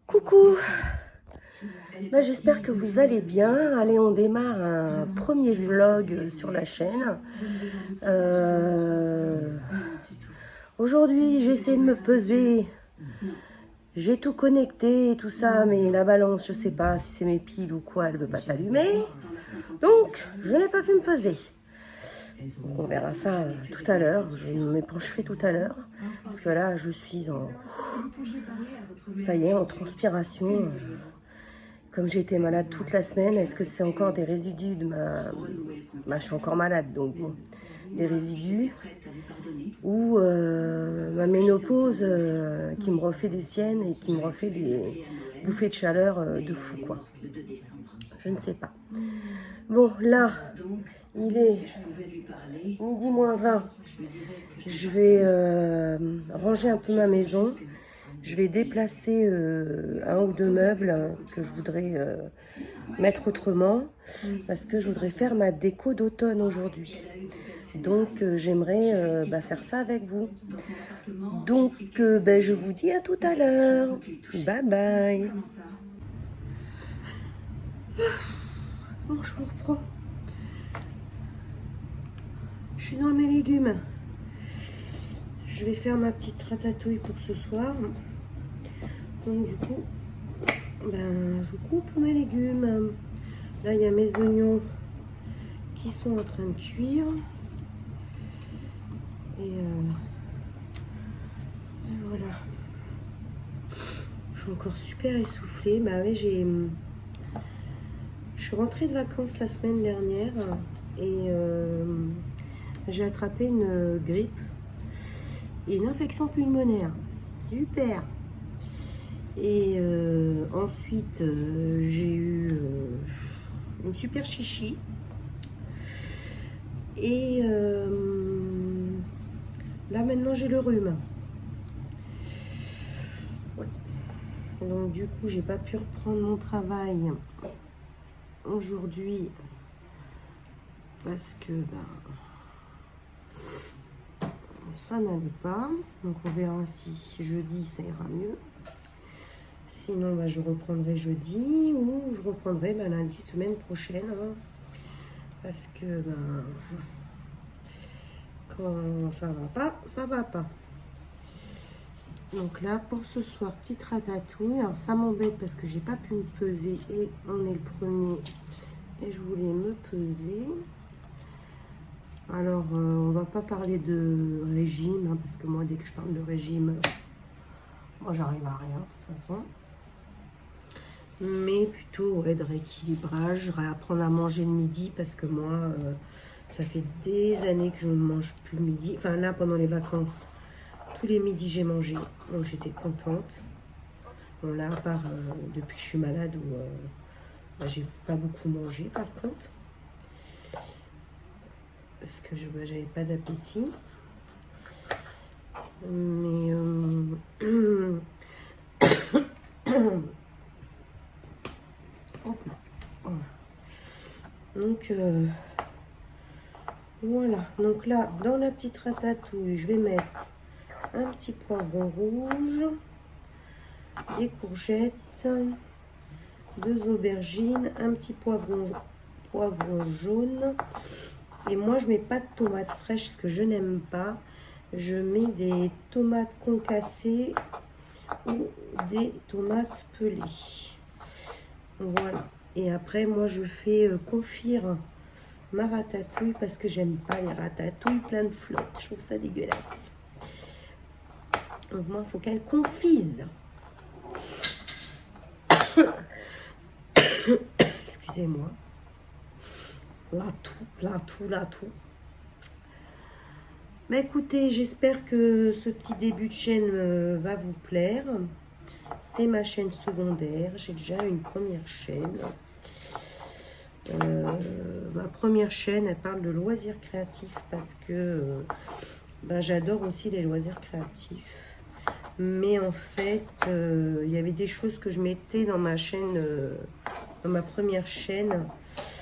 Coucou, j'espère que vous allez bien. Allez, on démarre un premier vlog sur la chaîne. Aujourd'hui, j'essaie de me peser. J'ai tout connecté et tout ça, mais la balance, je sais pas si c'est mes piles ou quoi, elle veut pas s'allumer. Donc, je n'ai pas pu me peser. Donc, on verra ça tout à l'heure. Je m'épancherai tout à l'heure. Parce que là, je suis en... Ça y est, en transpiration. Comme j'ai été malade toute la semaine, est-ce que c'est encore des résidus de je suis encore malade, donc bon, des résidus ou ma ménopause qui me refait des siennes et qui me refait des bouffées de chaleur de fou, quoi. Je ne sais pas. Bon, là, il est midi moins 20. Je vais ranger un peu ma maison. Je vais déplacer un ou deux meubles que je voudrais mettre autrement parce que je voudrais faire ma déco d'automne aujourd'hui. Donc j'aimerais faire ça avec vous. Donc je vous dis à tout à l'heure. Bye bye. Bon, je vous reprends. Je suis dans mes légumes. Je vais faire ma petite ratatouille pour ce soir. Donc du coup, je coupe mes légumes. Là, il y a mes oignons qui sont en train de cuire. Et voilà. Je suis encore super essoufflée. Bah ouais, je suis rentrée de vacances la semaine dernière et j'ai attrapé une grippe et une infection pulmonaire. Super. Et ensuite, j'ai eu une super chichi. Et là, maintenant, j'ai le rhume. Ouais. Donc, du coup, j'ai pas pu reprendre mon travail aujourd'hui parce que ça n'allait pas. Donc, on verra si jeudi, ça ira mieux. Sinon, je reprendrai jeudi ou je reprendrai lundi, semaine prochaine. Hein, parce que quand ça va pas, ça va pas. Donc là, pour ce soir, petite ratatouille. Alors, ça m'embête parce que j'ai pas pu me peser et on est le premier. Et je voulais me peser. Alors, on va pas parler de régime, hein, parce que moi, dès que je parle de régime, moi, j'arrive à rien, de toute façon. Mais plutôt de rééquilibrage, réapprendre à manger le midi parce que moi, ça fait des années que je ne mange plus le midi. Enfin là, pendant les vacances, tous les midis j'ai mangé, donc j'étais contente. Bon là, à part depuis que je suis malade où j'ai pas beaucoup mangé par contre. Parce que j'avais pas d'appétit. Mais... Donc voilà, donc là dans la petite ratatouille je vais mettre un petit poivron rouge, des courgettes, 2 aubergines, un petit poivron jaune, et moi je mets pas de tomates fraîches parce que je n'aime pas. Je mets des tomates concassées ou des tomates pelées. Voilà. Et après, moi, je fais confire ma ratatouille parce que j'aime pas les ratatouilles plein de flotte. Je trouve ça dégueulasse. Donc, moi, il faut qu'elle confise. Excusez-moi. Là, tout. Mais écoutez, j'espère que ce petit début de chaîne va vous plaire. C'est ma chaîne secondaire. J'ai déjà une première chaîne. Ma première chaîne, elle parle de loisirs créatifs parce que j'adore aussi les loisirs créatifs. Mais en fait, il y avait des choses que je mettais dans ma chaîne, dans ma première chaîne,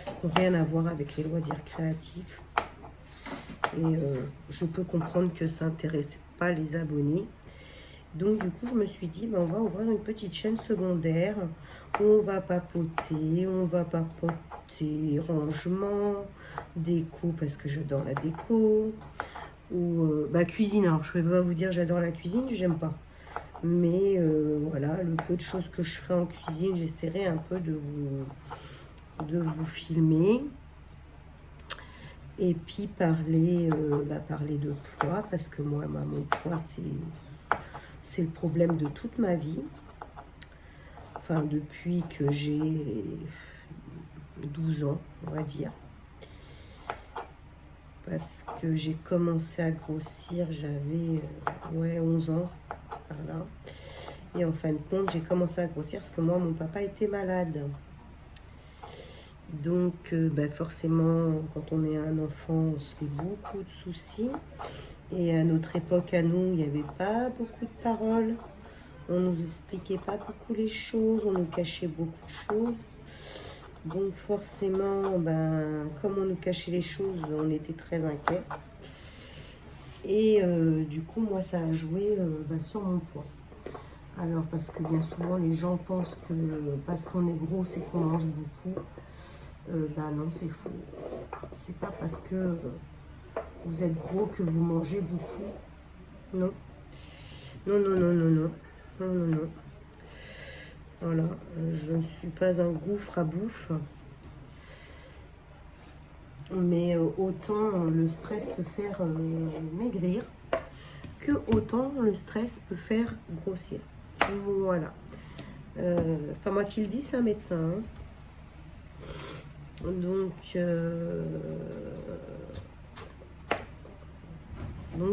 qui n'ont rien à voir avec les loisirs créatifs. Et je peux comprendre que ça n'intéresse pas les abonnés. Donc du coup, je me suis dit, ben, on va ouvrir une petite chaîne secondaire. On va papoter, rangement, déco, parce que j'adore la déco. Ou bah, cuisine, alors je ne vais pas vous dire j'adore la cuisine, j'aime pas. Mais voilà, le peu de choses que je ferai en cuisine, j'essaierai un peu de vous filmer. Et puis parler de poids, parce que moi, mon poids, c'est le problème de toute ma vie. Enfin, depuis que j'ai 12 ans, on va dire. Parce que j'ai commencé à grossir, j'avais 11 ans, par là. Et en fin de compte, j'ai commencé à grossir parce que moi, mon papa était malade. Donc, forcément, quand on est un enfant, on se fait beaucoup de soucis. Et à notre époque, à nous, il n'y avait pas beaucoup de paroles. On ne nous expliquait pas beaucoup les choses, on nous cachait beaucoup de choses. Donc forcément, comme on nous cachait les choses, on était très inquiets. Et du coup, moi, ça a joué sur mon poids. Alors, parce que bien souvent, les gens pensent que parce qu'on est gros, c'est qu'on mange beaucoup. Non, c'est faux. C'est pas parce que vous êtes gros que vous mangez beaucoup. Non. Non, non, non, non, non. Non, non, non. Voilà, je ne suis pas un gouffre à bouffe. Mais autant le stress peut faire maigrir, que autant le stress peut faire grossir. Voilà. Pas moi qui le dis, c'est un médecin. Hein. Donc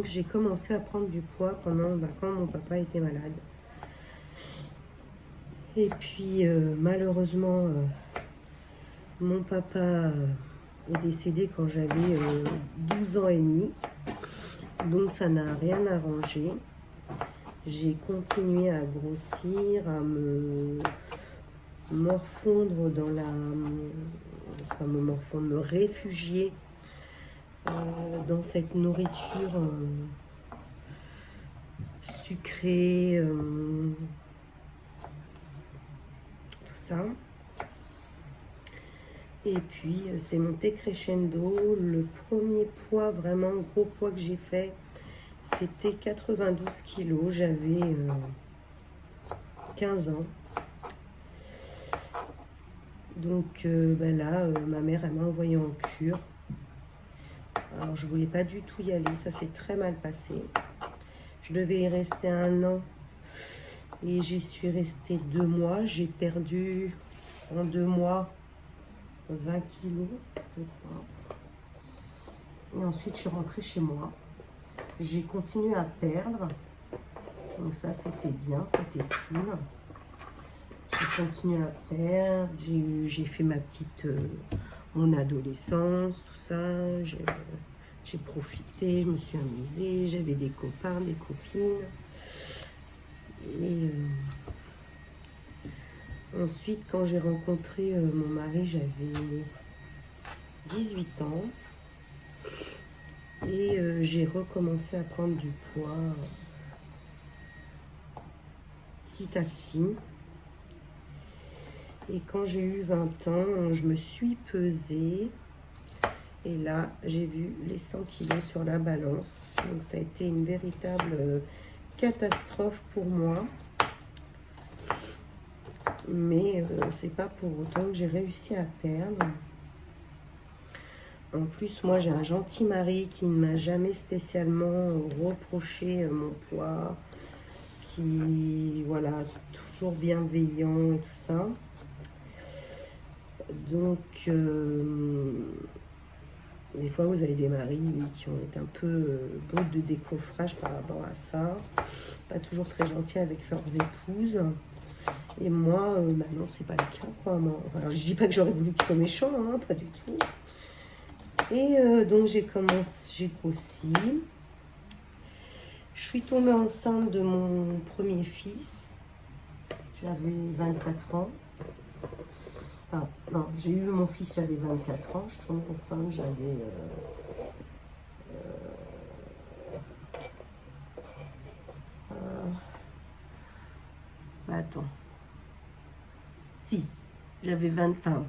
j'ai commencé à prendre du poids quand mon papa était malade. Et puis malheureusement, mon papa est décédé quand j'avais 12 ans et demi. Donc ça n'a rien arrangé. J'ai continué à grossir, à me morfondre dans me réfugier dans cette nourriture sucrée, tout ça. Et puis c'est monté crescendo. Le premier poids, vraiment gros poids que j'ai fait, c'était 92 kilos. J'avais 15 ans. Donc là, ma mère, elle m'a envoyée en cure. Alors, je voulais pas du tout y aller. Ça s'est très mal passé. Je devais y rester 1 an. Et j'y suis restée 2 mois. J'ai perdu en 2 mois 20 kilos, je crois. Et ensuite, je suis rentrée chez moi. J'ai continué à perdre. Donc ça, c'était bien, c'était cool. J'ai continué à perdre. J'ai fait ma petite... mon adolescence, tout ça. J'ai profité, je me suis amusée. J'avais des copains, des copines. Et... ensuite, quand j'ai rencontré mon mari, j'avais 18 ans. Et j'ai recommencé à prendre du poids petit à petit. Et quand j'ai eu 20 ans, je me suis pesée. Et là, j'ai vu les 100 kilos sur la balance. Donc ça a été une véritable catastrophe pour moi. Mais c'est pas pour autant que j'ai réussi à perdre. En plus, moi, j'ai un gentil mari qui ne m'a jamais spécialement reproché mon poids, qui, voilà, toujours bienveillant et tout ça. Donc, des fois, vous avez des maris qui ont été un peu bruts de décoffrage par rapport à ça, pas toujours très gentils avec leurs épouses. Et moi, non, c'est pas le cas, quoi. Moi, alors, je dis pas que j'aurais voulu qu'ils soient méchants, hein, pas du tout. Et donc j'ai grossi. Je suis tombée enceinte de mon premier fils. J'avais 24 ans. Enfin, non, j'ai eu mon fils, j'avais 24 ans. Je suis tombée enceinte, j'avais... attends. Si, j'avais 20... Enfin,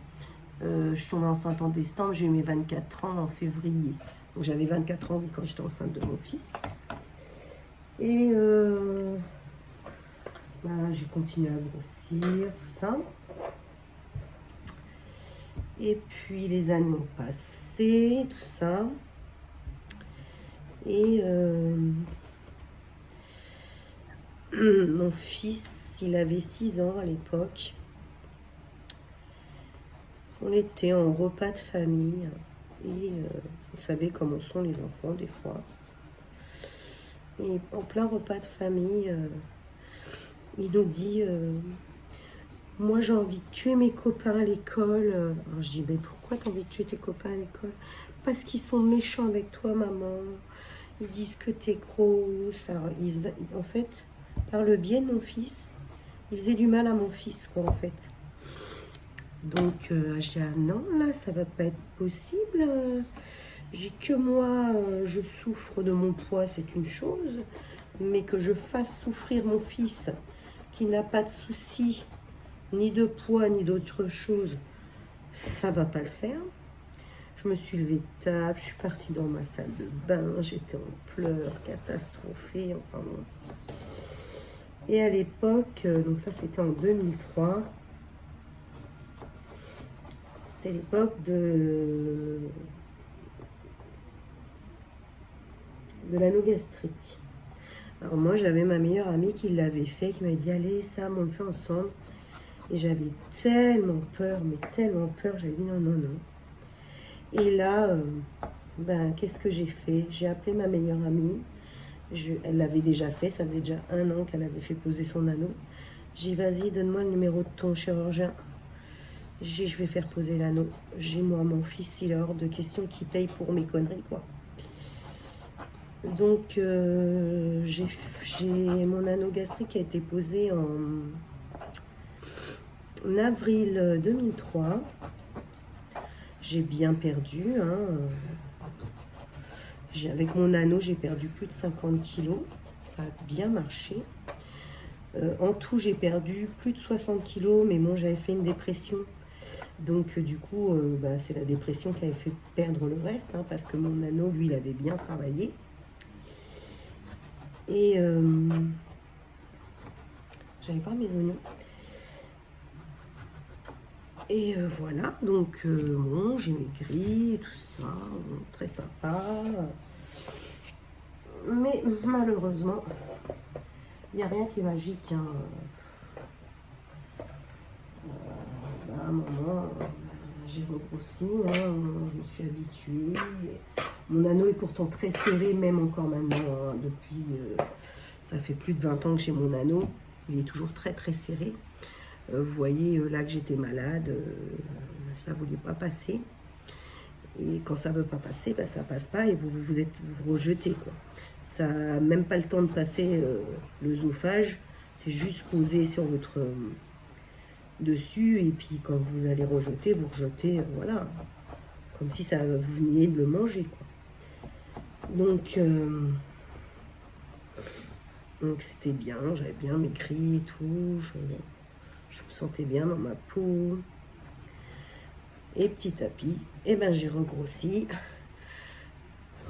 je suis tombée enceinte en décembre, j'ai eu mes 24 ans en février. Donc j'avais 24 ans oui, quand j'étais enceinte de mon fils. Et j'ai continué à grossir, tout ça. Et puis les années ont passé, tout ça. Et mon fils, il avait 6 ans à l'époque. On était en repas de famille. Et vous savez comment sont les enfants des fois. Et en plein repas de famille, il nous dit moi j'ai envie de tuer mes copains à l'école. Alors je dis mais pourquoi tu as envie de tuer tes copains à l'école? Parce qu'ils sont méchants avec toi maman. Ils disent que tu es grosse. Alors, en fait, par le biais de mon fils, ils faisaient du mal à mon fils quoi en fait. Donc je dis ah non là ça va pas être possible. J'ai que moi je souffre de mon poids, c'est une chose, mais que je fasse souffrir mon fils qui n'a pas de soucis ni de poids ni d'autre chose, ça va pas le faire. Je me suis levée de table, je suis partie dans ma salle de bain, j'étais en pleurs, catastrophée, enfin bon. Et à l'époque, donc ça c'était en 2003, c'était l'époque de l'anneau gastrique. Alors moi j'avais ma meilleure amie qui l'avait fait, qui m'a dit allez Sam on le fait ensemble. Et j'avais tellement peur, mais tellement peur, j'avais dit non, non, non. Et là, qu'est-ce que j'ai fait? J'ai appelé ma meilleure amie, elle l'avait déjà fait, ça faisait déjà 1 an qu'elle avait fait poser son anneau. J'ai dit vas-y donne-moi le numéro de ton chirurgien. J'ai dit je vais faire poser l'anneau. J'ai moi mon fils, il est hors de question qu'il paye pour mes conneries quoi. Donc j'ai mon anneau gastrique qui a été posé en avril 2003. J'ai bien perdu. Avec mon anneau, j'ai perdu plus de 50 kilos. Ça a bien marché. En tout, j'ai perdu plus de 60 kilos, mais bon, j'avais fait une dépression. Donc, du coup, c'est la dépression qui avait fait perdre le reste, parce que mon anneau, lui, il avait bien travaillé. Et j'allais voir mes oignons. Et voilà, donc bon, j'ai maigri et tout ça, très sympa. Mais malheureusement, il n'y a rien qui est magique. À un moment, j'ai regrossi, je me suis habituée. Mon anneau est pourtant très serré, même encore maintenant. Depuis, ça fait plus de 20 ans que j'ai mon anneau. Il est toujours très très serré. Vous voyez là que j'étais malade, ça ne voulait pas passer. Et quand ça ne veut pas passer, ça ne passe pas et vous êtes rejeté quoi. Ça n'a même pas le temps de passer l'œsophage, c'est juste posé sur votre dessus et puis quand vous allez rejeter, vous rejetez, voilà, comme si ça vous veniez de le manger quoi. Donc c'était bien, j'avais bien maigri et tout, je me sentais bien dans ma peau. Et petit à petit, j'ai regrossi.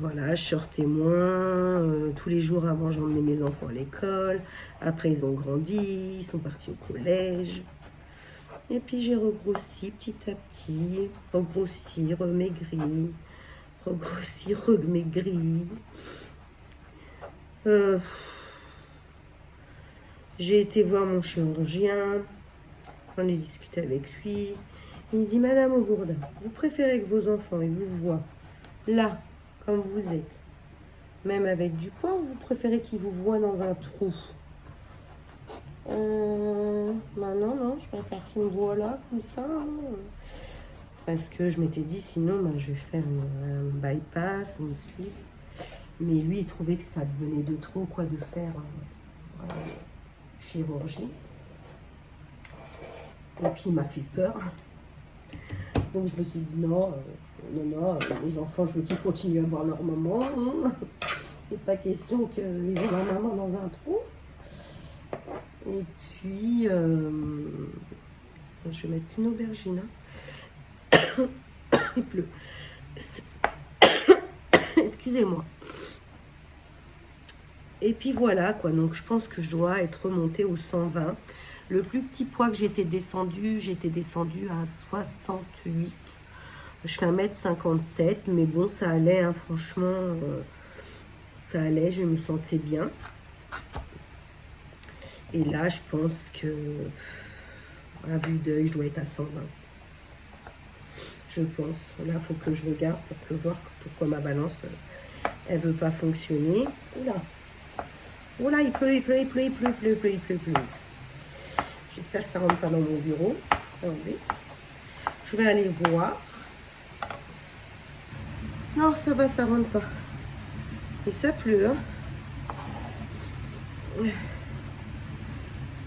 Voilà, je sortais moins. Tous les jours avant, j'emmenais mes enfants à l'école. Après, ils ont grandi, ils sont partis au collège. Et puis, j'ai regrossi petit à petit. Regrossi, remaigri. Regrossi, remaigri. J'ai été voir mon chirurgien. J'en ai discuté avec lui. Il me dit, Madame Augourdin, vous préférez que vos enfants ils vous voient là, comme vous êtes, même avec du poids, ou vous préférez qu'ils vous voient dans un trou? Non, je préfère qu'ils me voient là, comme ça. Parce que je m'étais dit, sinon, je vais faire un bypass ou une slip. Mais lui, il trouvait que ça devenait de trop, quoi, de faire chirurgie. Et puis, il m'a fait peur. Donc, je me suis dit, non, les enfants, je veux qu'ils continuent à voir leur maman. Il n'est pas question qu'ils voient leur maman dans un trou. Et puis, je vais mettre qu'une aubergine. Il pleut. Excusez-moi. Et puis voilà quoi, donc je pense que je dois être remontée au 120. Le plus petit poids que j'étais descendue à 68. Je fais 1m57, mais bon, ça allait, hein, franchement, ça allait, je me sentais bien. Et là, je pense que, à vue d'œil, je dois être à 120. Je pense. Là, il faut que je regarde pour voir pourquoi ma balance, elle veut pas fonctionner. Oula. Oula, il pleut. J'espère que ça rentre pas dans mon bureau. Attendez. Je vais aller voir. Non, ça va, ça rentre pas. Et ça pleut, hein.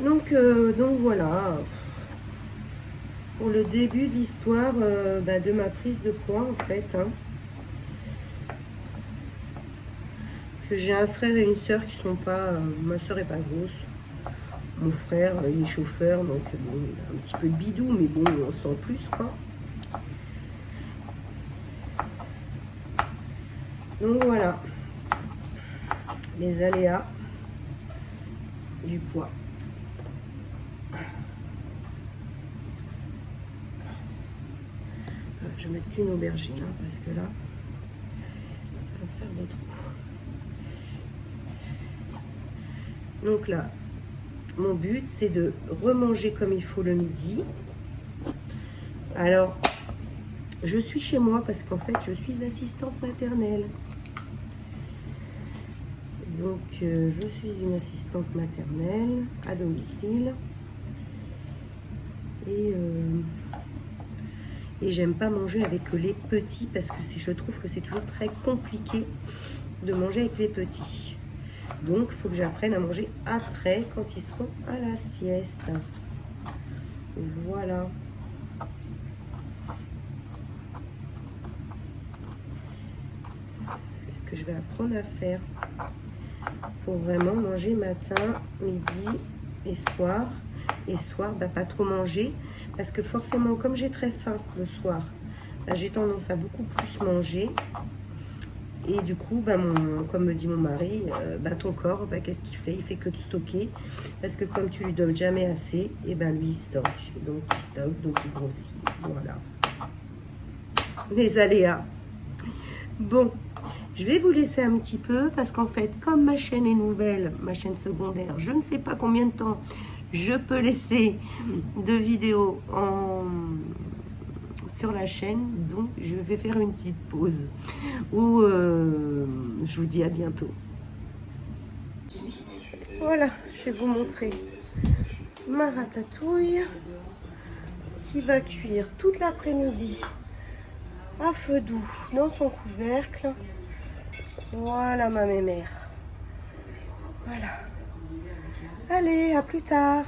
Donc voilà. Pour le début de l'histoire de ma prise de poids, en fait. Hein. Parce que j'ai un frère et une soeur qui sont pas... ma soeur est pas grosse. Mon frère, il est chauffeur, donc bon, il a un petit peu de bidou, mais bon, on sent plus, quoi. Donc voilà, les aléas du poids. Je vais mettre qu'une aubergine, hein, parce que là, ça va faire des trous. Donc là, mon but, c'est de remanger comme il faut le midi. Alors, je suis chez moi parce qu'en fait, je suis assistante maternelle. Donc, je suis une assistante maternelle à domicile. Et j'aime pas manger avec les petits parce que je trouve que c'est toujours très compliqué de manger avec les petits. Donc, il faut que j'apprenne à manger après, quand ils seront à la sieste. Voilà. C'est ce que je vais apprendre à faire pour vraiment manger matin, midi et soir. Et soir, pas trop manger parce que forcément, comme j'ai très faim le soir, j'ai tendance à beaucoup plus manger. Et du coup, comme me dit mon mari, ton corps, qu'est-ce qu'il fait? Il fait que de stocker. Parce que comme tu lui donnes jamais assez, et lui, il stocke. Donc, il stocke, donc il grossit. Voilà. Les aléas. Bon, je vais vous laisser un petit peu parce qu'en fait, comme ma chaîne est nouvelle, ma chaîne secondaire, je ne sais pas combien de temps je peux laisser de vidéos sur la chaîne, donc je vais faire une petite pause où je vous dis à bientôt. Voilà, je vais vous montrer ma ratatouille qui va cuire toute l'après-midi à feu doux dans son couvercle. Voilà ma mémère. Voilà. Allez, à plus tard.